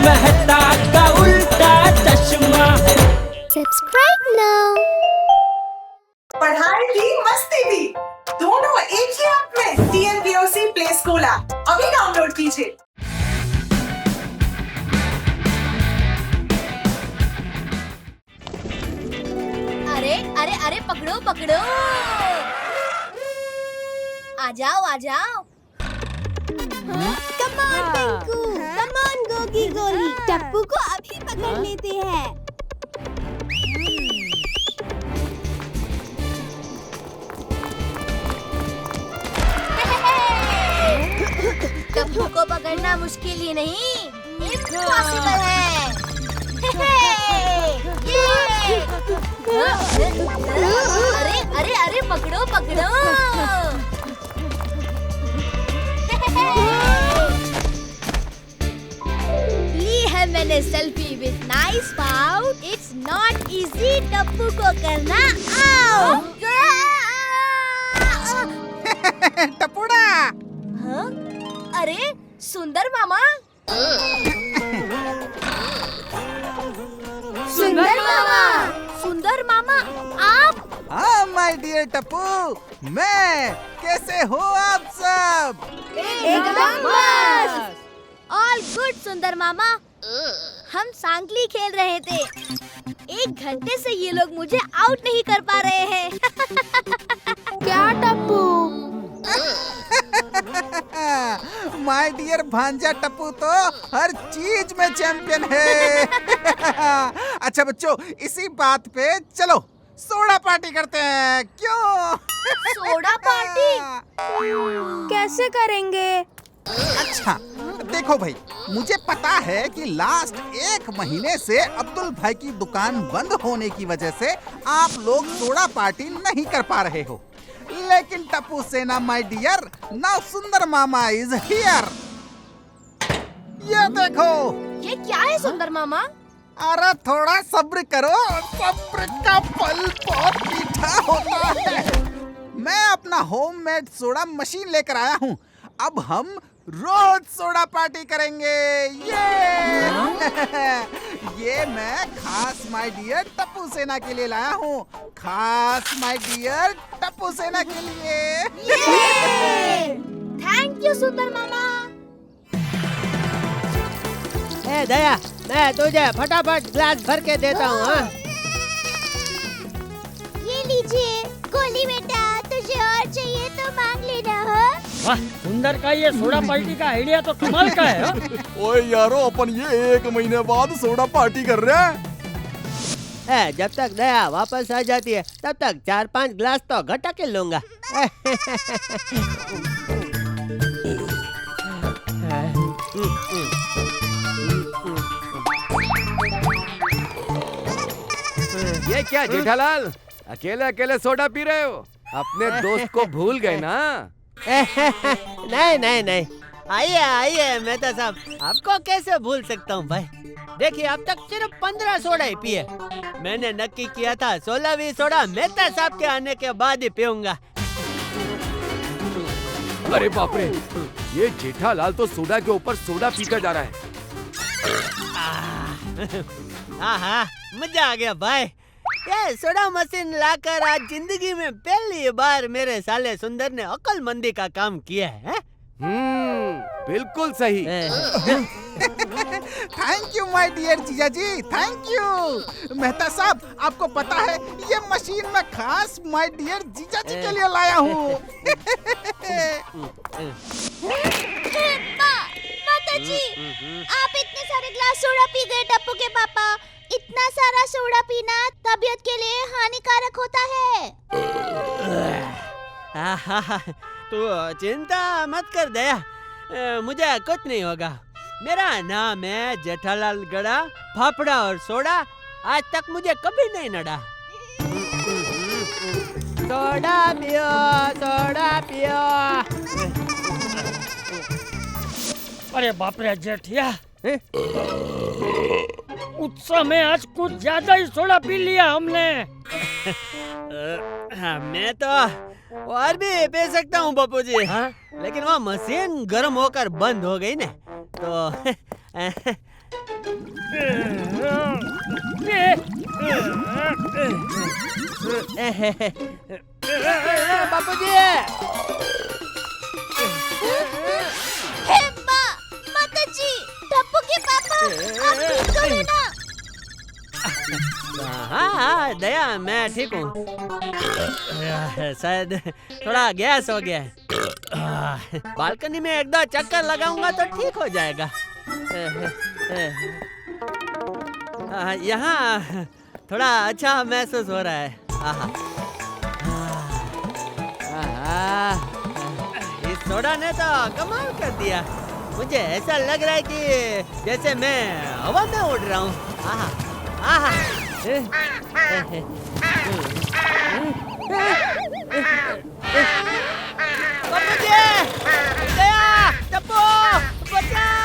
मेहता का उल्टा चश्मा। Subscribe now. पढ़ाई भी मस्ती भी दोनों एक ही ऐप में। TNPOC प्ले स्कूल ऐप अभी डाउनलोड कीजिए। अरे अरे अरे पकड़ो पकड़ो, आ जाओ आ जाओ। Come on Pinku, come on Gogi गोली, टप्पू को अभी पकड़ लेते हैं। टप्पू को पकड़ना मुश्किल ही नहीं, इम्पॉसिबल है। अरे अरे अरे पकड़ो पकड़ो। ली है मैंने selfie with nice pout. It's not easy Tappu को करना आउट। टपुड़ा, हाँ? अरे सुंदर मामा, सुंदर मामा आप? हाँ माय डियर टप्पू, मैं कैसे हो आप सब? एकदम मस्त। ऑल गुड सुंदर मामा। हम सांकली खेल रहे थे, 1 घंटे से ये लोग मुझे आउट नहीं कर पा रहे हैं। क्या टप्पू? माय डियर भांजा टप्पू तो हर चीज में चैंपियन है। अच्छा बच्चों, इसी बात पे चलो सोडा पार्टी करते हैं, क्यों? सोडा पार्टी कैसे करेंगे? अच्छा देखो भाई, मुझे पता है कि लास्ट 1 महीने से अब्दुल भाई की दुकान बंद होने की वजह से आप लोग सोडा पार्टी नहीं कर पा रहे हो, लेकिन टप्पू सेना माय डियर, नाउ सुंदर मामा इज हियर। ये देखो। ये क्या है सुंदर मामा? अरे थोड़ा सब्र करो, सब्र का फल बहुत मीठा होता है। मैं अपना होममेड सोडा मशीन लेकर आया हूँ, अब हम रोज सोडा पार्टी करेंगे। ये मैं खास माय डियर टप्पू सेना के लिए लाया हूँ, खास माय डियर टप्पू सेना के लिए। थैंक यू सुंदर मामा। ए दया, मैं तुझे फटाफट ग्लास भर के देता हूँ। हाँ? ये लीजिए गोली बेटा, तुझे और चाहिए तो मांग लेना। हो वाह, सुंदर का ये सोडा पार्टी का आइडिया तो कमाल का है। ओए यारो, अपन ये 1 महीने बाद सोडा पार्टी कर रहे हैं। जब तक दया वापस आ जाती है तब तक 4-5 ग्लास तो घटा के लूंगा। ये क्या जेठालाल, अकेले अकेले सोडा पी रहे हो? अपने दोस्त को भूल गए ना? नहीं नहीं नहीं, आइए आइए मेहता साहब, आपको कैसे भूल सकता हूँ भाई। देखिए अब तक सिर्फ 15 सोडा ही पिए। मैंने नक्की किया था 16वीं सोडा मेहता साहब के आने के बाद ही पीऊंगा। अरे बाप रे, ये जेठालाल तो सोडा के ऊपर सोडा पीकर जा रहा है। हाँ, मजा आ गया भाई। ये सोडा मशीन लाकर आज जिंदगी में पहली बार मेरे साले सुंदर ने अक्लमंदी का काम किया है। बिल्कुल सही। थैंक यू माय डियर जीजा जी, थैंक यू। मेहता साहब, आपको पता है ये मशीन मैं खास माय डियर जीजा जी के लिए लाया हूँ। माता जी, आप इतने सारे ग्लास सोडा पी गए टप्पू के पापा। इतना सारा सोडा पीना तबीयत के लिए हानिकारक होता है। तू चिंता मत कर दया, मुझे कुछ नहीं होगा। मेरा नाम है जेठालाल गड़ा, फाफड़ा और सोडा आज तक मुझे कभी नहीं नड़ा। सोडा पियो, सोडा पियो। अरे बाप रे जेठिया, उत्सव में आज कुछ ज्यादा ही सोडा पी लिया हमने। मैं तो और भी पी सकता हूँ बापू जी, लेकिन वो मशीन गर्म होकर बंद हो गई ना, तो बापूजी। हे माताजी, टप्पू के पापा, आप ठीक तो है ना? हाँ दया, मैं ठीक हूँ। शायद थोड़ा गैस हो गया है। बालकनी में एक दो चक्कर लगाऊंगा तो ठीक हो जाएगा। यहाँ थोड़ा अच्छा महसूस हो रहा है। इस सोडा ने तो कमाल कर दिया। मुझे ऐसा लग रहा है कि जैसे मैं हवा में उड़ रहा हूँ। बापूजी, दया, टप्पू, बचाओ!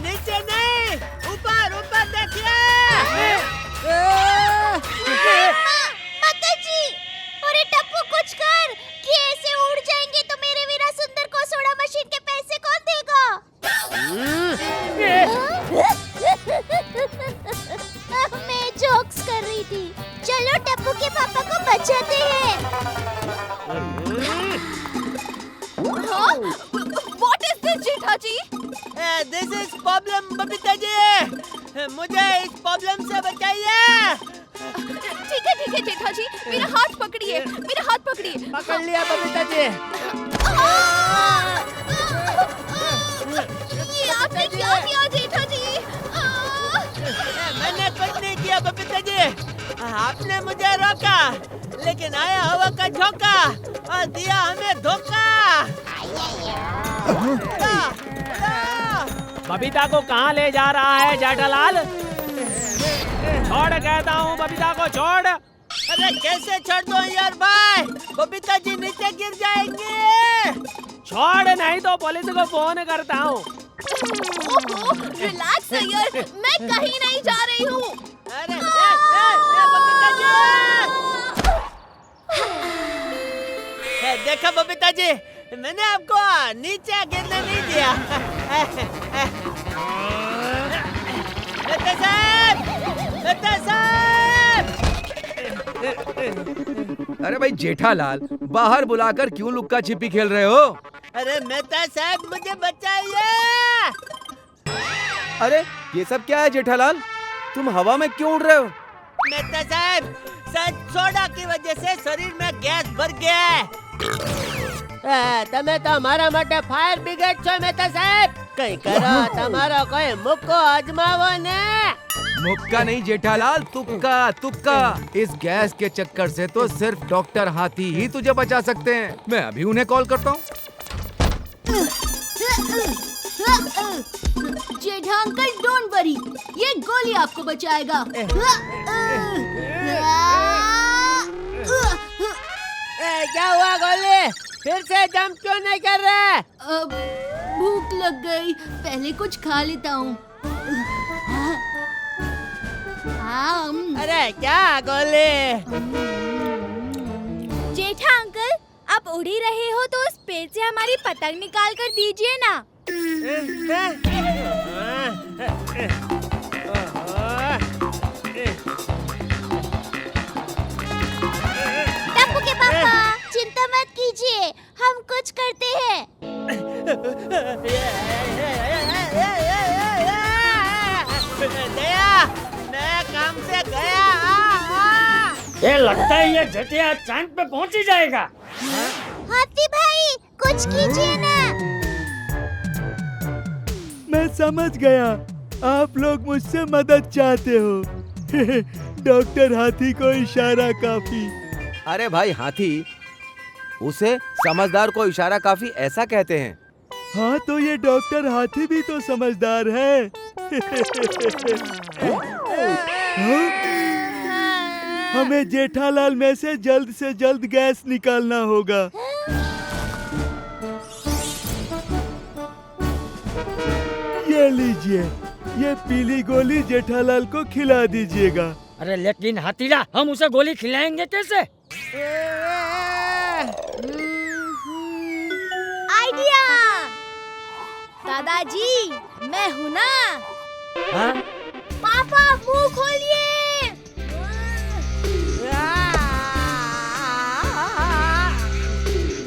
नीचे नहीं, ऊपर ऊपर देखिए। माताजी, अरे टप्पू कुछ कर, कि ऐसे उड़ जाएंगे तो मेरे वीरा सुंदर को सोडा मशीन के पैसे कौन देगा? मैं जोक्स कर रही थी। चलो टप्पू के पापा को बचाते हैं। What is this, Jetha ji? This is problem, Babita ji. मुझे इस प्रॉब्लम से बचाइए। ठीक है जेठा जी, मेरा हाथ पकड़िए, मेरा हाथ पकड़िए। पकड़ लिया बबीता जी। ये आपने क्या किया जेठा जी? मैंने कुछ नहीं किया बबीता जी। आपने मुझे रोका, लेकिन आया हवा का झोंका और दिया हमें धोखा। बबीता को कहाँ ले जा रहा है जेठालाल? छोड़ कहता हूँ, बबीता को छोड़। अरे कैसे छोड़ दो यार भाई, बबीता जी नीचे गिर जाएंगे। छोड़, नहीं तो पुलिस को फोन करता हूँ। रिलैक्स यार, मैं कहीं नहीं जा रही हूँ। अरे बबीता जी, देखा बबीता जी, मैंने आपको नीचे गिरने नहीं दिया। मेहता साहब, मेहता साहब। अरे भाई जेठालाल, बाहर बुलाकर क्यों लुक्का छिपी खेल रहे हो? अरे मेहता साहब, मुझे बचाइए। अरे ये सब क्या है जेठालाल? तुम हवा में क्यों उड़ रहे हो? मेहता साहब, शायद सोडा की वजह से शरीर में गैस भर गया है। તમે તો મારા માટે ફાયર બ્રિગેડ છો મેહતા સાહેબ, કઈ કરો તમારો કોઈ મુક્કો અજમાવો ને। मुक्का नहीं जेठालाल, तुक्का तुक्का। इस गैस के चक्कर से तो सिर्फ डॉक्टर हाथी ही तुझे बचा सकते हैं। मैं अभी उन्हें कॉल करता हूँ। जेठा अंकल डोंट वरी, ये गोली आपको बचाएगा। क्या हुआ गोली? फिर से जंप क्यों नहीं कर रहे? भूख लग गई, पहले कुछ खा लेता हूँ। अरे क्या गोली? जेठा अंकल, आप उड़ ही रहे हो तो उस पेड़ से हमारी पतंग निकाल कर दीजिए ना। टप्पू के पापा, चिंता मत कीजिए, हम कुछ करते हैं। दया, मैं काम से गया। ये लगता है ये जटिया चांद पे पहुंच ही जाएगा। हाथी भाई, कुछ कीजिए ना। मैं समझ गया, आप लोग मुझसे मदद चाहते हो। डॉक्टर हाथी को इशारा काफी। अरे भाई हाथी, उसे समझदार को इशारा काफी ऐसा कहते हैं। हाँ तो ये डॉक्टर हाथी भी तो समझदार है। हाँ? हमें जेठालाल में से जल्द गैस निकालना होगा। ये लीजिए, ये पीली गोली जेठालाल को खिला दीजिएगा। अरे लेकिन हाथीला, हम उसे गोली खिलाएंगे कैसे? आइडिया! दादाजी, मैं हूँ ना। हाँ? पापा मुंह खोलिए।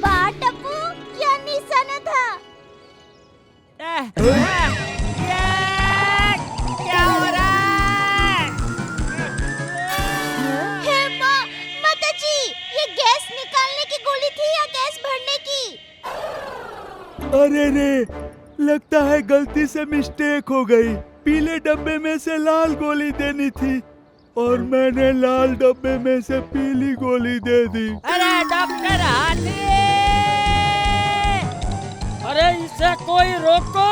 वाह टप्पू, क्या निशाना था। क्या हो रहा है? हे माँ, माताजी, ये गैस निकालने की गोली थी या गैस भरने की? अरे रे, लगता है गलती से मिस्टेक हो गई। पीले डब्बे में से लाल गोली देनी थी और मैंने लाल डब्बे में से पीली गोली दे दी। अरे डॉक्टर हाथी! अरे इसे कोई रोको।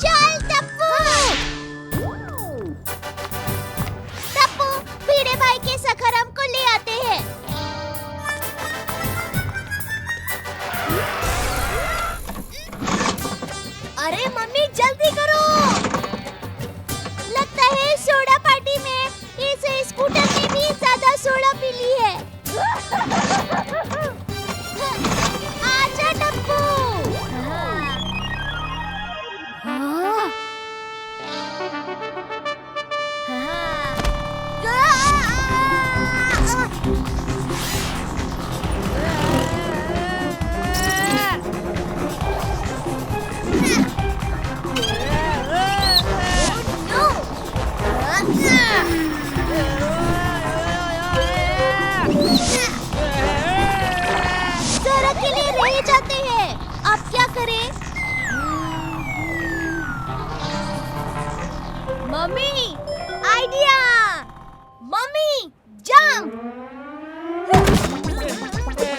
चल टप्पू। टप्पू, भिड़े भाई के सखर हमको ले आते हैं। अरे मम्मी जल्दी करो। लगता है सोडा पार्टी में इस स्कूटर ने भी ज्यादा सोडा पी ली है। आजा टप्पू। जरा के लिए रह जाते हैं। अब क्या करें? Mummy idea. Mummy jump.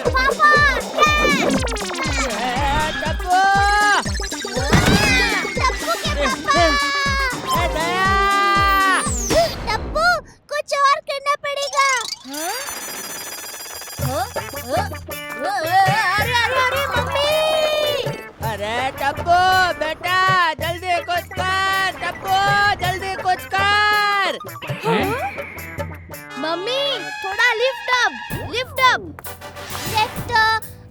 पापा कैच। टप्पू! टप्पू के पापा। दया! टप्पू, कुछ और करना पड़ेगा। अरे अरे अरे मम्मी। अरे टप्पू बेटा, जल्दी कुछ कर। टप्पू, जल्दी कुछ कर। मम्मी थोड़ा लिफ्ट अप। लेफ्ट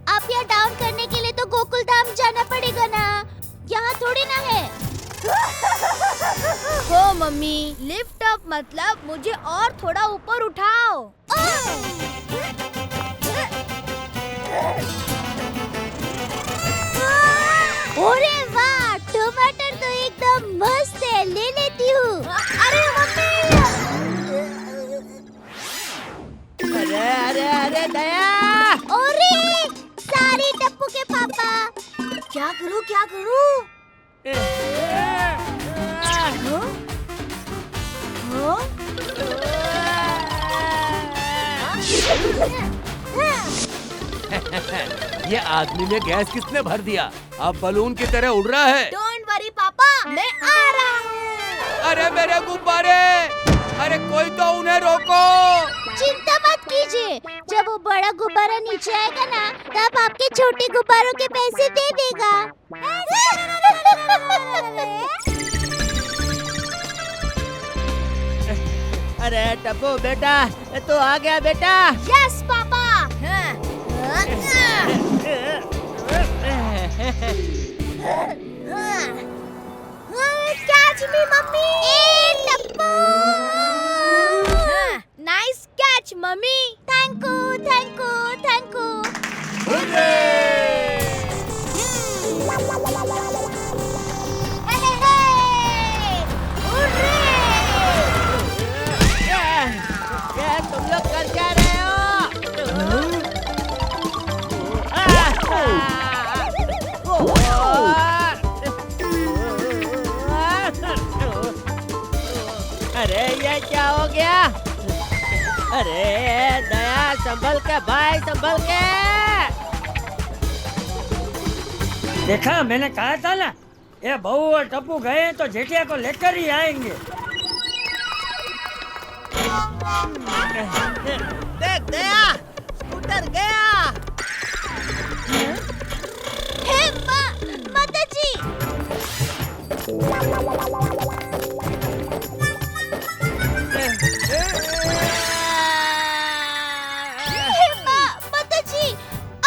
अप या डाउन करने के लिए तो गोकुल धाम जाना पड़ेगा ना, यहाँ थोड़ी ना है। हो मम्मी, लिफ्ट अप मतलब मुझे और थोड़ा ऊपर उठाओ। अरे वाह, टमाटर तो एकदम मस्त है, ले लेती हूँ। अरे मम्मी। अरे अरे अरे दया! अरे सारी टप्पू के पापा। क्या करूं क्या करूं? ये आदमी में गैस किसने भर दिया? अब बलून की तरह उड़ रहा है। डोंट वरी पापा, मैं आ रहा हूँ। अरे मेरे गुब्बारे! अरे कोई तो उन्हें रोको! चिंता मत कीजिए, जब वो बड़ा गुब्बारा नीचे आएगा ना, तब आपके छोटे गुब्बारों के पैसे दे देगा। अरे टप्पू बेटा, तू आ गया बेटा। Yes papa. Catch me mummy. Tappu, nice catch mummy. Thank you thank you thank you. ये तुम लोग कर क्या रहे हो? अरे ये क्या हो गया? अरे दया, संभल के भाई, संभल के। देखा, मैंने कहा था ना, ये बहू और टप्पू गए तो जेठिया को लेकर ही आएंगे। देख दया, स्कूटर गया। हे माँ, माताजी। हे माँ, माताजी,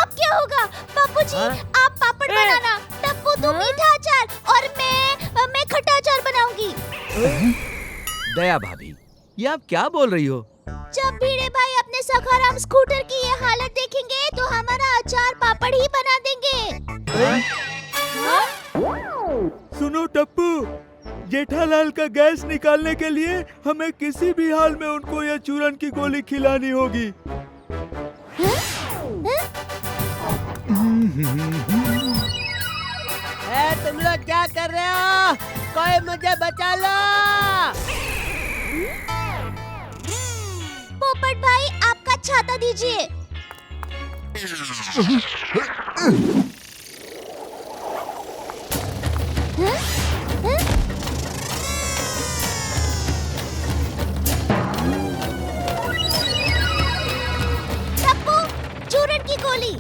अब क्या होगा? बापूजी, आप पापड़ बनाना, टप्पू तू मीठा अचार और मैं खट्टा अचार बनाऊंगी। दया भाभी, ये आप क्या बोल रही हो? जब भिड़े भाई अपने सखाराम स्कूटर की ये हालत देखेंगे तो हमारा अचार पापड़ ही बना देंगे। सुनो टप्पू, जेठालाल का गैस निकालने के लिए हमें किसी भी हाल में उनको यह चूरन की गोली खिलानी होगी। तुम लोग क्या कर रहे हो? कोई मुझे बचा लो। पोपट भाई, आपका छाता दीजिए। टप्पू, चूरन की गोली।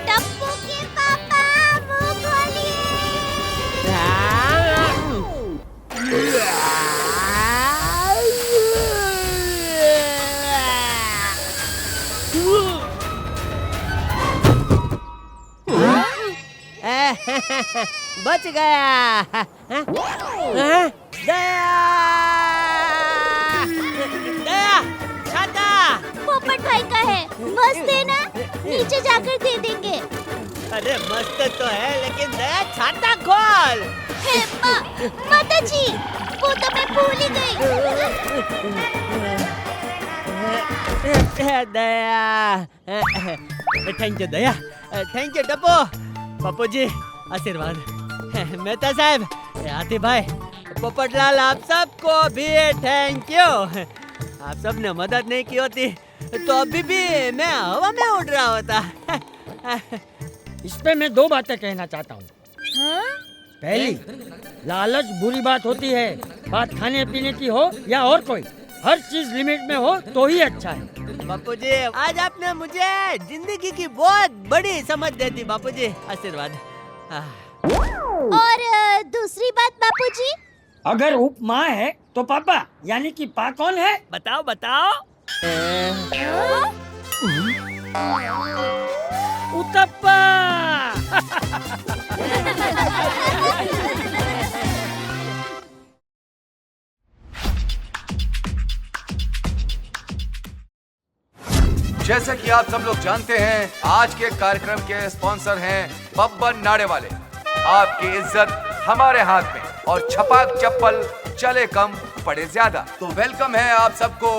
टप्पू के पापा, मुंह खोलिए। बच गया। दया, दया, छाता। पोपट भाई का है, बस देना, नीचे जाकर दे देंगे। अरे मस्त तो है, लेकिन दया छाता खोल। हे माता जी, वो तो मैं भूल ही गई। Daya, thank you Daya, thank you Tappu. Pappu ji आशीर्वाद। मेहता साहब, हाथी भाई, पोपटलाल, आप सबको भी थैंक यू। आप सब ने मदद नहीं की होती तो अभी भी मैं हवा में उड़ रहा होता। इस पे मैं दो बातें कहना चाहता हूँ। पहली, लालच बुरी बात होती है, बात खाने पीने की हो या और कोई, हर चीज लिमिट में हो तो ही अच्छा है। बापू जी, आज आपने मुझे जिंदगी की बहुत बड़ी समझ दे दी बापू जी, आशीर्वाद। और दूसरी बात बापू जी, अगर उप माँ है तो पापा, यानी कि पा कौन है? बताओ बताओ। उतप्पा। जैसे कि आप सब लोग जानते हैं, आज के कार्यक्रम के स्पॉन्सर हैं बब्बन नाड़े वाले। आपकी इज्जत हमारे हाथ में और छपाक चप्पल चले कम पड़े ज्यादा। तो वेलकम है आप सबको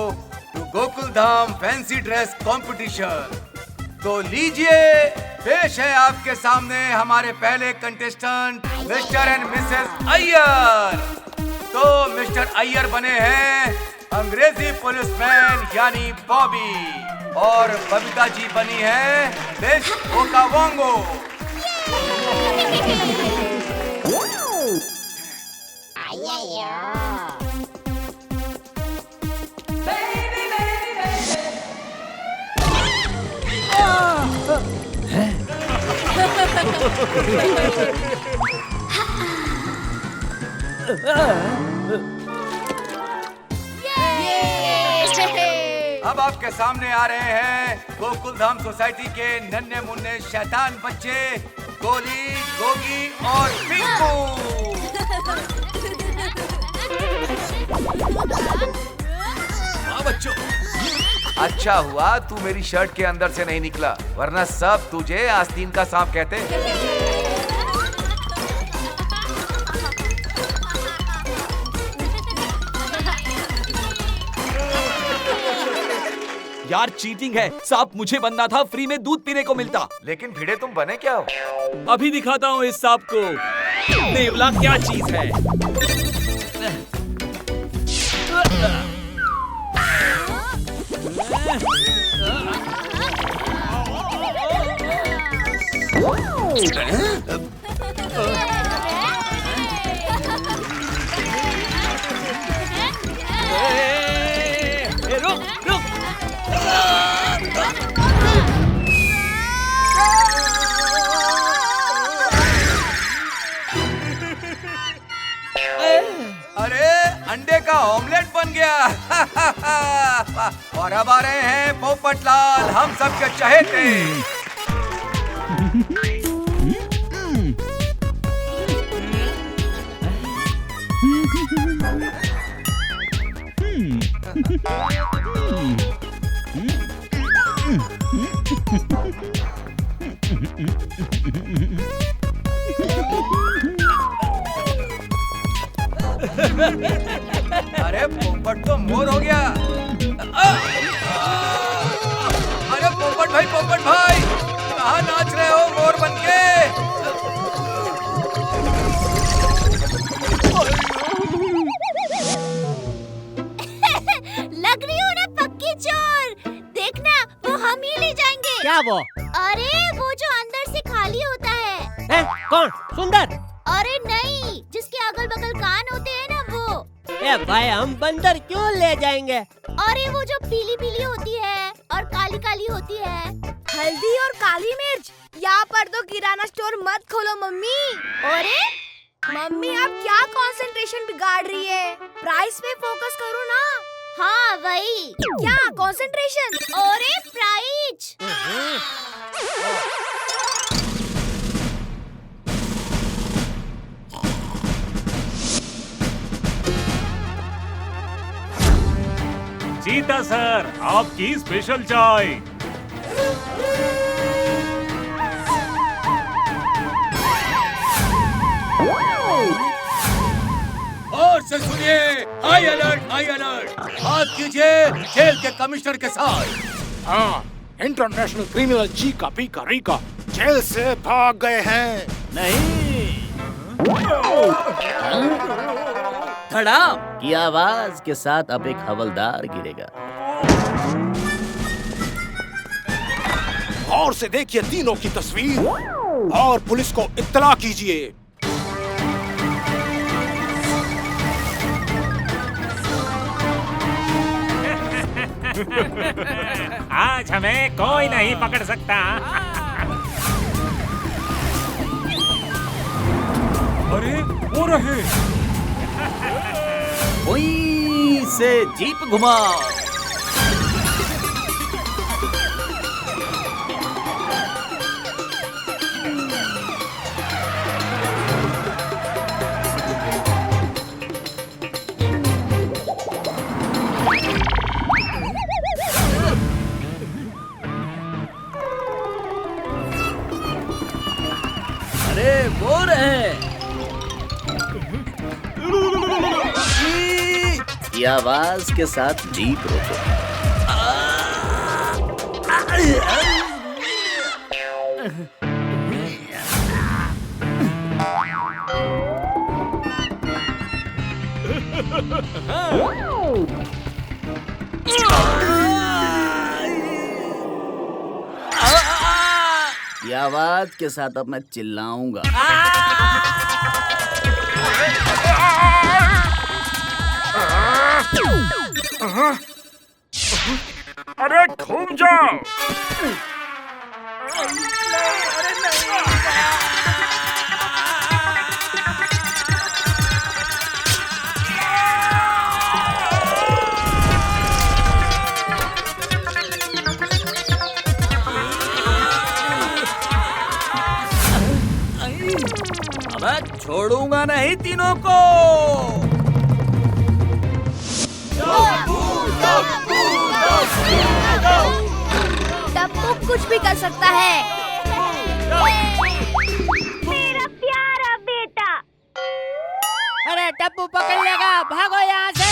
to Gokul Dham fancy dress competition. तो लीजिए, पेश है आपके सामने हमारे पहले contestant Mr and Mrs Iyer. तो मिस्टर अय्यर बने हैं अंग्रेजी पुलिसमैन यानी बॉबी, और बबीता जी बनी है मिस ओकावोंगो। अब आपके सामने आ रहे हैं गोकुल धाम सोसाइटी के नन्हे मुन्ने शैतान बच्चे गोली, गोगी और पिंकू। हाँ बच्चों, अच्छा हुआ तू मेरी शर्ट के अंदर से नहीं निकला, वरना सब तुझे आस्तीन का सांप कहते। यार चीटिंग है, सांप मुझे बनना था, फ्री में दूध पीने को मिलता। लेकिन भिड़े तुम बने क्या हो? अभी दिखाता हूँ इस सांप को नेवला क्या चीज है। रुक रुक। अरे अंडे का ऑमलेट बन गया। और अब आ रहे हैं पोपटलाल, हम सबके चहेते। अरे पोपट तो मोर हो गया। अरे पोपट भाई कहाँ नाच रहे हो मोर बनके? लग रही हो ना पक्की चोर। देखना वो हम ही ले जाएंगे। क्या वो? अरे वो जो अंदर से खाली होता है। कौन? सुंदर? अरे नहीं, जिसके अगल बगल कान होते हैं ना वो। भाई हम बंदर क्यों ले जाएंगे? अरे वो जो पीली पीली होती है और काली काली होती है। हल्दी और काली मिर्च। यहाँ पर तो किराना स्टोर मत खोलो मम्मी। अरे मम्मी आप क्या कंसंट्रेशन बिगाड़ रही है? प्राइस पे फोकस करो ना। हाँ वही। क्या कंसंट्रेशन? अरे प्राइज। सीता सर, आपकी स्पेशल चाय। और से सुनिए, हाई अलर्ट, बात कीजिए जेल के कमिश्नर के साथ। हाँ, इंटरनेशनल क्रिमिनल चीका पीका रीका जेल से भाग गए हैं। नहीं, धड़ाम की आवाज के साथ अब एक हवलदार गिरेगा। गौर से देखिए तीनों की तस्वीर और पुलिस को इत्तला कीजिए। आज हमें कोई नहीं पकड़ सकता। अरे वो रहे। वहीं से जीप घुमाओ। अरे वो रहे। की आवाज के साथ जीप रोको। की आवाज के साथ अब मैं चिल्लाऊंगा। अरे घूम जाओ। मैं छोड़ूंगा नहीं तीनों को। टप्पू कुछ भी कर सकता है। मेरा प्यारा बेटा। अरे टप्पू पकड़ लेगा, भागो यहाँ से।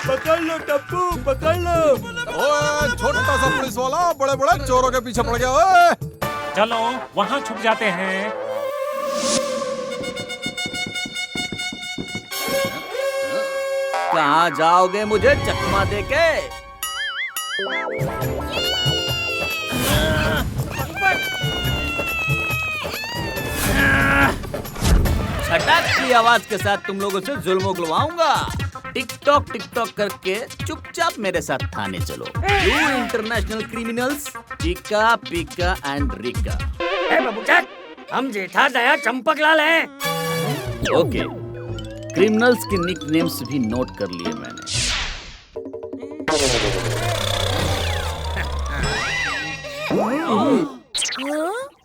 पकड़ लो टप्पू, पकड़ लो। ओए छोटा सा पुलिस वाला बड़े बड़े चोरों के पीछे पड़ गया। ओए चलो वहाँ छुप जाते हैं। कहाँ जाओगे मुझे चकमा देके? छटाक की आवाज के साथ तुम लोगों से जुल्म उगलवाऊंगा। टिकटॉक करके चुपचाप मेरे साथ थाने चलो। You international criminals Chika Pika and Rika. बाबू हम जेठा दया चंपकलाल हैं। ओके, क्रिमिनल्स के निकनेम्स भी नोट कर लिए मैंने।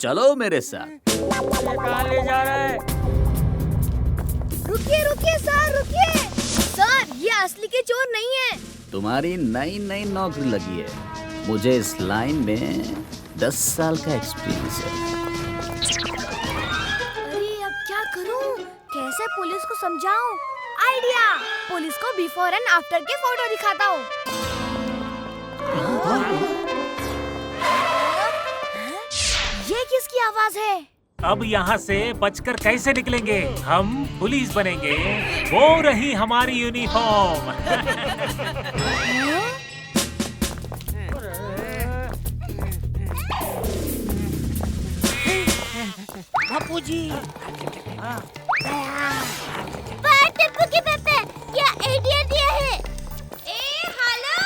चलो मेरे साथ। कहाँ ले जा रहा है? रुकिए रुकिए सर, रुकिए सर, ये असली के चोर नहीं है। तुम्हारी नई नई नौकरी लगी है, मुझे इस लाइन में 10 साल का एक्सपीरियंस है। अरे अब क्या करूं? कैसे पुलिस को समझाऊं? आइडिया, पुलिस को बिफोर एंड आफ्टर के फोटो दिखाता हूँ। ये किसकी आवाज है? अब यहाँ से बचकर कैसे निकलेंगे? हम पुलिस बनेंगे, वो रही हमारी यूनिफॉर्म। बापूजी, टप्पू के पापा, क्या आइडिया दिया है? ए हेलो,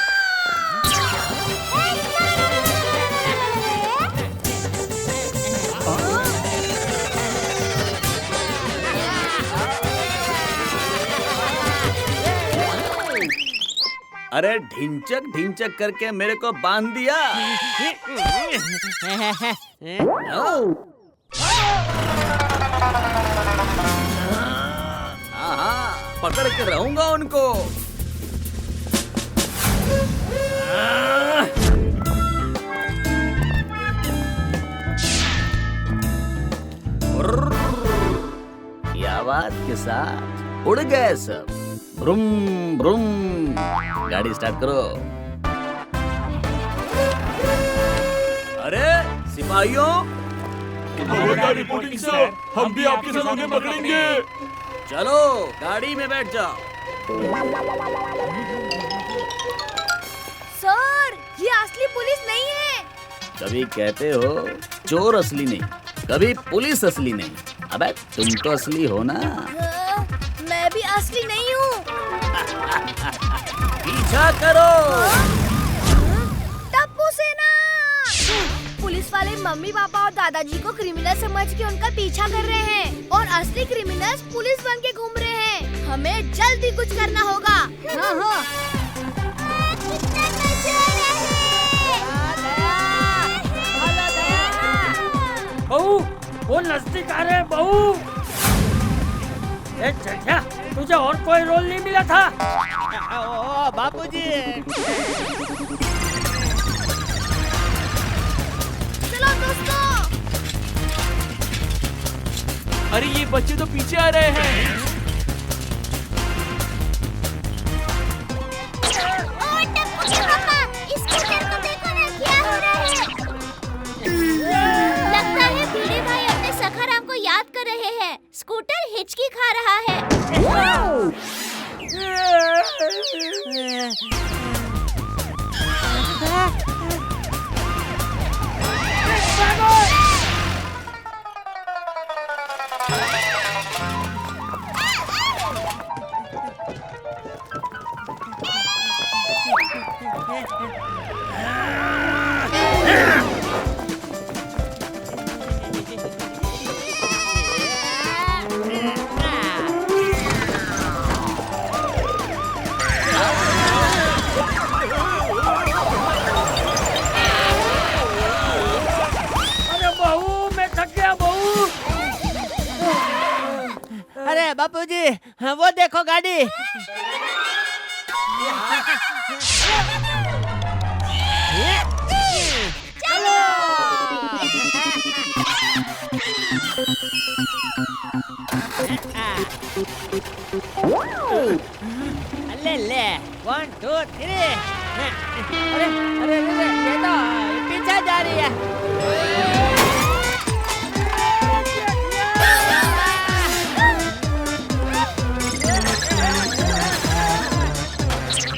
अरे ढिंचक ढिंचक करके मेरे को बांध दिया। हाँ, पकड़ के रहूंगा उनको। ये आवाज के साथ उड़ गए सब। ब्रूम ब्रूम, गाड़ी स्टार्ट करो। अरे सिपाहियों, रिपोर्टिंग सर, हम भी आपके साथ उन्हें पकड़ेंगे। चलो गाड़ी में बैठ जाओ। सर, ये असली पुलिस नहीं है। कभी कहते हो चोर असली नहीं, कभी पुलिस असली नहीं। अबे तुम तो असली हो ना। मैं भी असली नहीं हूँ। पीछा करो। टप्पू सेना। पुलिस वाले मम्मी पापा और दादाजी को क्रिमिनल समझ के उनका पीछा कर रहे हैं और असली क्रिमिनल्स पुलिस बन के घूम रहे हैं। हमें जल्दी कुछ करना होगा। हाँ हाँ। बहू, वो नजदीक आ रहे हैं बहू। क्या तुझे और कोई रोल नहीं मिला था? ओ बापूजी, चलो दोस्तों। अरे ये बच्चे तो पीछे आ रहे हैं। ओ टप्पू के पापा, इस स्कूटर को देखो ना, क्या हो रहा है? लगता है भिड़े भाई अपने सखा राम को याद कर रहे हैं। स्कूटर हिचकी खा रहा है। अरे बापूजी, वो देखो गाड़ी। चलो। ले ले, 1 2 3। अरे अरे अरे, ये तो पीछे जा रही है।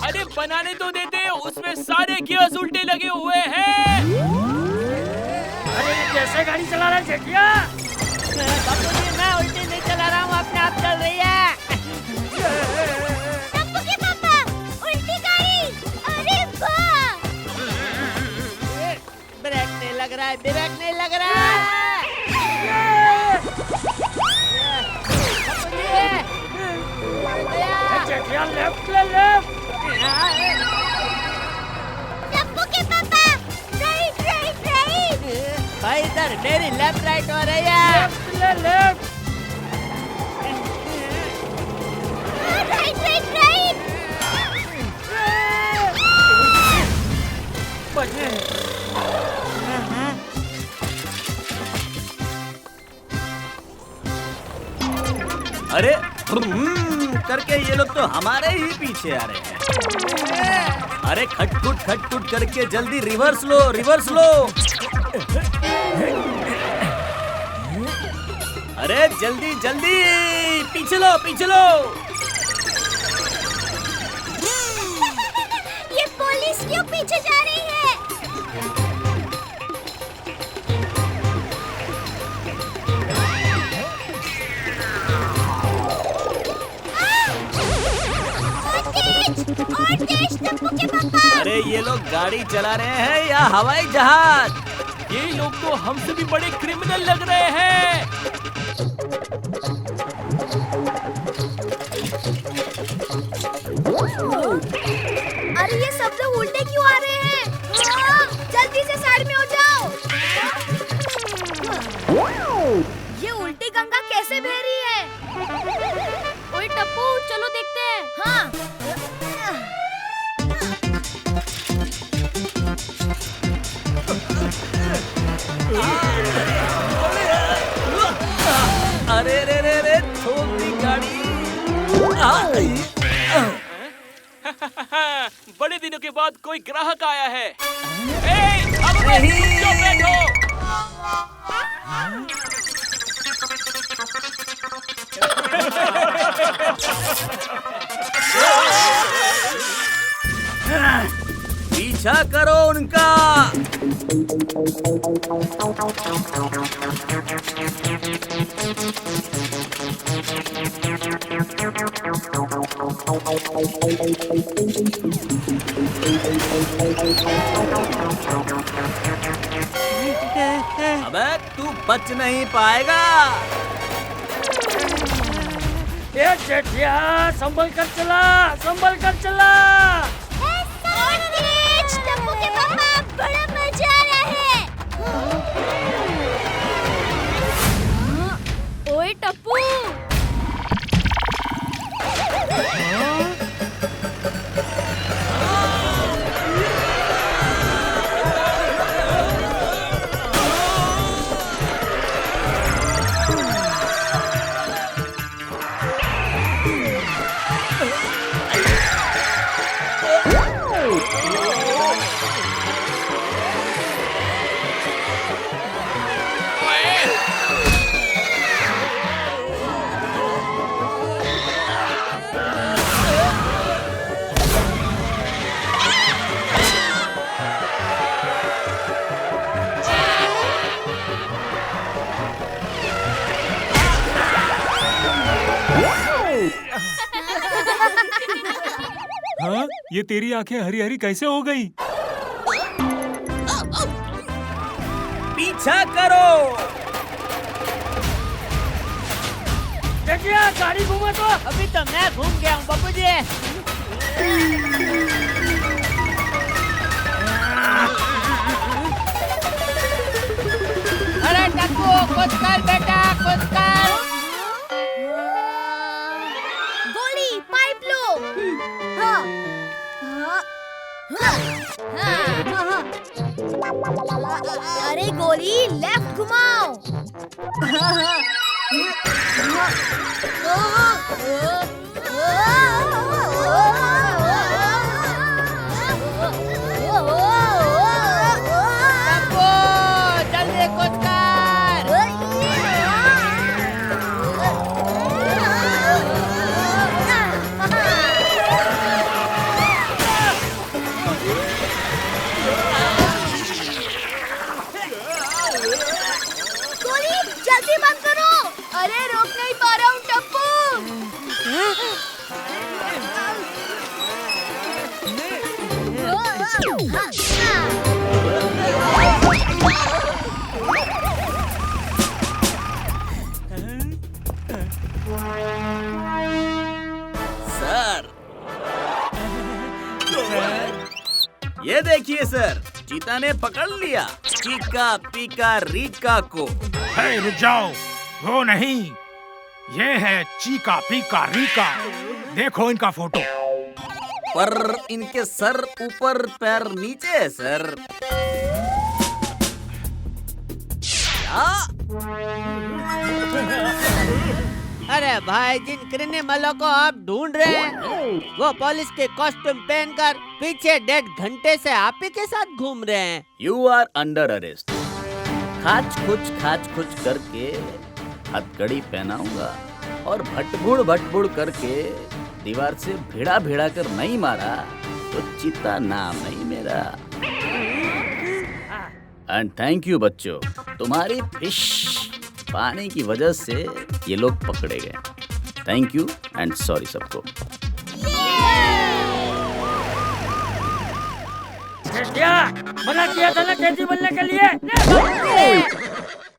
अरे बनाने तो देते, उसमें सारे गियर्स उल्टे लगे हुए हैं। अरे कैसे गाड़ी चला रहा है जेठिया? बापूजी, मैं उल्टी नहीं चला रहा हूँ, अपने आप चल रही है। टप्पू के पापा, उल्टी गाड़ी। अरे वाह! ब्रेक नहीं लग रहा है, ब्रेक नहीं लग रहा है। या लेफ्ट ले लेफ्ट। टप्पू के पापा राइट राइट राइट। भाई इधर मेरी लेफ्ट राइट हो रही है। लेफ्ट ले लेफ्ट। Right right right. अरे करके ये लोग तो हमारे ही पीछे आ रहे हैं। अरे खटखुट करके जल्दी रिवर्स लो रिवर्स लो। अरे जल्दी जल्दी पीछे लो पीछे लो। ये पुलिस क्यों पीछे जा रही है? और तेज टप्पू के पापा। अरे ये लोग गाड़ी चला रहे हैं या हवाई जहाज? ये लोग तो हमसे भी बड़े क्रिमिनल लग रहे हैं। अरे ये सब लोग उल्टे क्यों आ रहे हैं? जल्दी से साइड में हो जाओ। ये उल्टी गंगा कैसे बह रही है? ओए टप्पू चलो देखते हैं। हाँ अरे रे रे रे ठोक दी गाड़ी। बड़े दिनों के बाद कोई ग्राहक आया है। अब क्यों बैठो? पीछा करो उनका। अबे तू बच नहीं पाएगा। ये जेठिया संभल कर चला संभल कर चला। और तेज टप्पू के पापा बड़ा मजा आ रहा है। ओए टप्पू हाँ, ये तेरी आंखें हरी हरी कैसे हो गई? पीछा करो। जेठिया गाड़ी घुमा तो। अभी तो मैं घूम गया हूँ बाबू जी। अरे टप्पू कुछ कर बेटा कुछ कर। गोली पाइप लो। हाँ अरे गोली लेफ्ट घुमाओ। जल्दी कुछ कर। गोली जल्दी बंद करो। अरे रोक नहीं पा रहा हूँ टप्पू। ये देखिए सर, चीता ने पकड़ लिया चीका पीका रीका को। हे रुक जाओ, वो नहीं, ये है चीका पीका रीका। देखो इनका फोटो। पर इनके सर ऊपर पैर नीचे है सर। अरे भाई, जिन क्रिमिनलों को आप ढूंढ रहे हैं वो पुलिस के कॉस्ट्यूम पहनकर पीछे 1.5 घंटे से आप ही के साथ घूम रहे हैं। You are under arrest. खाच खुच करके हथकड़ी पहनाऊंगा और भटबुड़ करके दीवार से भिड़ा भिड़ा कर नहीं मारा तो चीता नाम नहीं मेरा। एंड थैंक यू बच्चों, तुम्हारी फिश पानी की वजह से ये लोग पकड़े गए। थैंक यू एंड सॉरी सबको। मना किया था ना कैदी बनने के लिए।